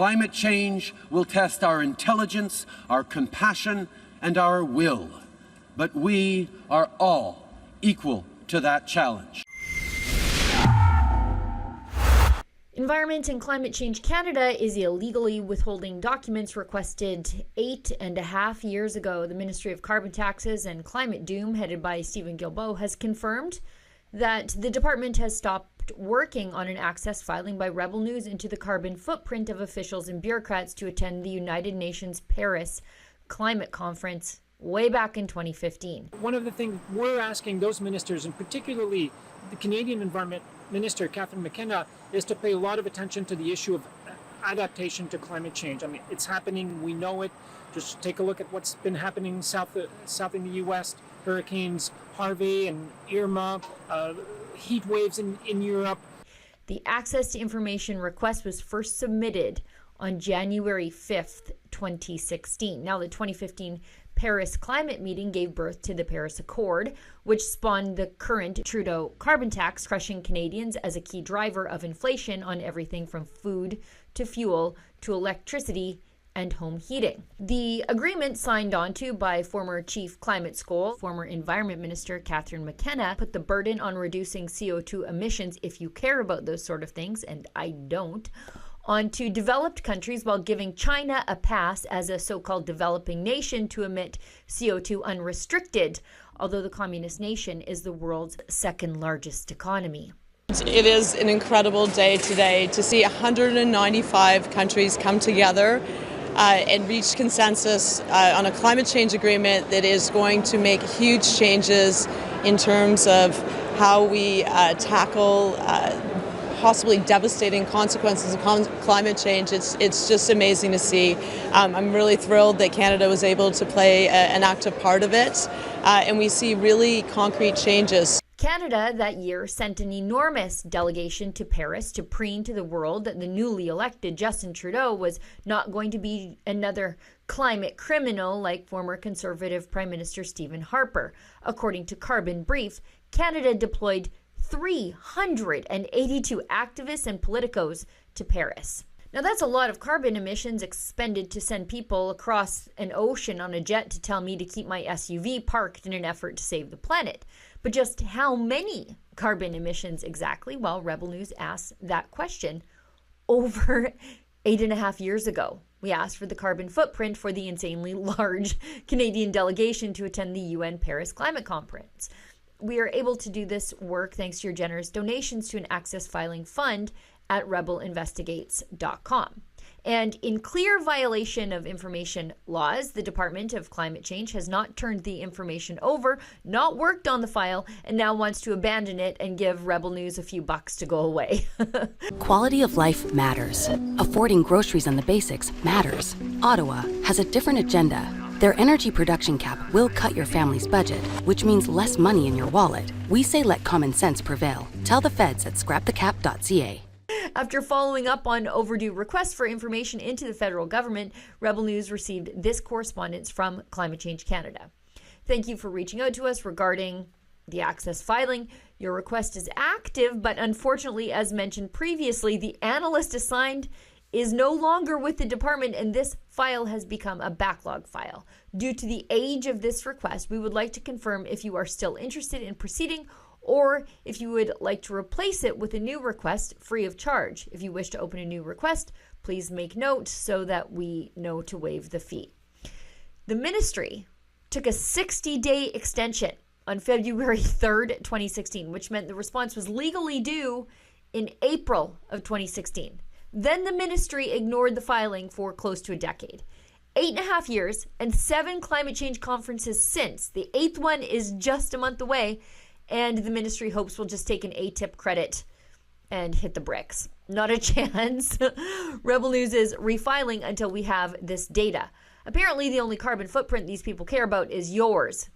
Climate change will test our intelligence, our compassion, and our will. But we are all equal to that challenge. Environment and Climate Change Canada is illegally withholding documents requested 8.5 years ago. The Ministry of Carbon Taxes and Climate Doom, headed by Stephen Guilbeault, has confirmed that the department has stopped working on an access filing by Rebel News into the carbon footprint of officials and bureaucrats to attend the United Nations Paris Climate Conference way back in 2015. One of the things we're asking those ministers, and particularly the Canadian Environment Minister, Catherine McKenna, is to pay a lot of attention to the issue of adaptation to climate change. I mean, it's happening, we know it. Just take a look at what's been happening south in the U.S., hurricanes Harvey and Irma, heat waves in Europe. The Access to Information request was first submitted on January 5th, 2016. Now, the 2015 Paris climate meeting gave birth to the Paris Accord, which spawned the current Trudeau carbon tax, crushing Canadians as a key driver of inflation on everything from food to fuel to electricity and home heating. The agreement, signed onto by former Chief Climate School, former Environment Minister Catherine McKenna, put the burden on reducing CO2 emissions, if you care about those sort of things, and I don't, onto developed countries, while giving China a pass as a so-called developing nation to emit CO2 unrestricted, although the communist nation is the world's second largest economy. It is an incredible day today to see 195 countries come together and reach consensus on a climate change agreement that is going to make huge changes in terms of how we tackle possibly devastating consequences of climate change. It's just amazing to see. I'm really thrilled that Canada was able to play an active part of it, and we see really concrete changes. Canada that year sent an enormous delegation to Paris to preen to the world that the newly elected Justin Trudeau was not going to be another climate criminal like former Conservative Prime Minister Stephen Harper. According to Carbon Brief, Canada deployed 382 activists and politicos to Paris. Now, that's a lot of carbon emissions expended to send people across an ocean on a jet to tell me to keep my SUV parked in an effort to save the planet. But just how many carbon emissions exactly? Well, Rebel News asked that question over 8.5 years ago. We asked for the carbon footprint for the insanely large Canadian delegation to attend the UN Paris Climate Conference. We are able to do this work thanks to your generous donations to an access filing fund at rebelinvestigates.com. And in clear violation of information laws, the Department of Climate Change has not turned the information over, not worked on the file, and now wants to abandon it and give Rebel News a few bucks to go away. Quality of life matters. Affording groceries and the basics matters. Ottawa has a different agenda. Their energy production cap will cut your family's budget, which means less money in your wallet. We say let common sense prevail. Tell the feds at scrapthecap.ca. After following up on overdue requests for information into the federal government, Rebel News received this correspondence from Climate Change Canada. Thank you for reaching out to us regarding the access filing. Your request is active, but unfortunately, as mentioned previously, the analyst assigned is no longer with the department, and this file has become a backlog file. Due to the age of this request, we would like to confirm if you are still interested in proceeding or if you would like to replace it with a new request free of charge. If you wish to open a new request, please make note so that we know to waive the fee. The ministry took a 60-day extension on February 3rd, 2016, which meant the response was legally due in April of 2016. Then the ministry ignored the filing for close to a decade. 8.5 years and 7 climate change conferences since. The 8th one is just a month away, and the ministry hopes we'll just take an ATIP credit and hit the bricks. Not a chance. Rebel News is refiling until we have this data. Apparently, the only carbon footprint these people care about is yours.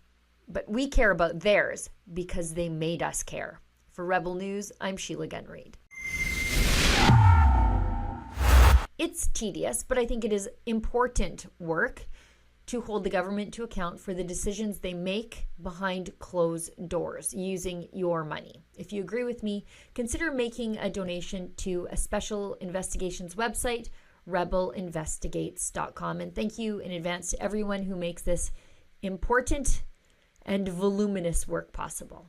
But we care about theirs because they made us care. For Rebel News, I'm Sheila Gunn Reid. It's tedious, but I think it is important work to hold the government to account for the decisions they make behind closed doors using your money. If you agree with me, consider making a donation to a special investigations website, rebelinvestigates.com. And thank you in advance to everyone who makes this important and voluminous work possible.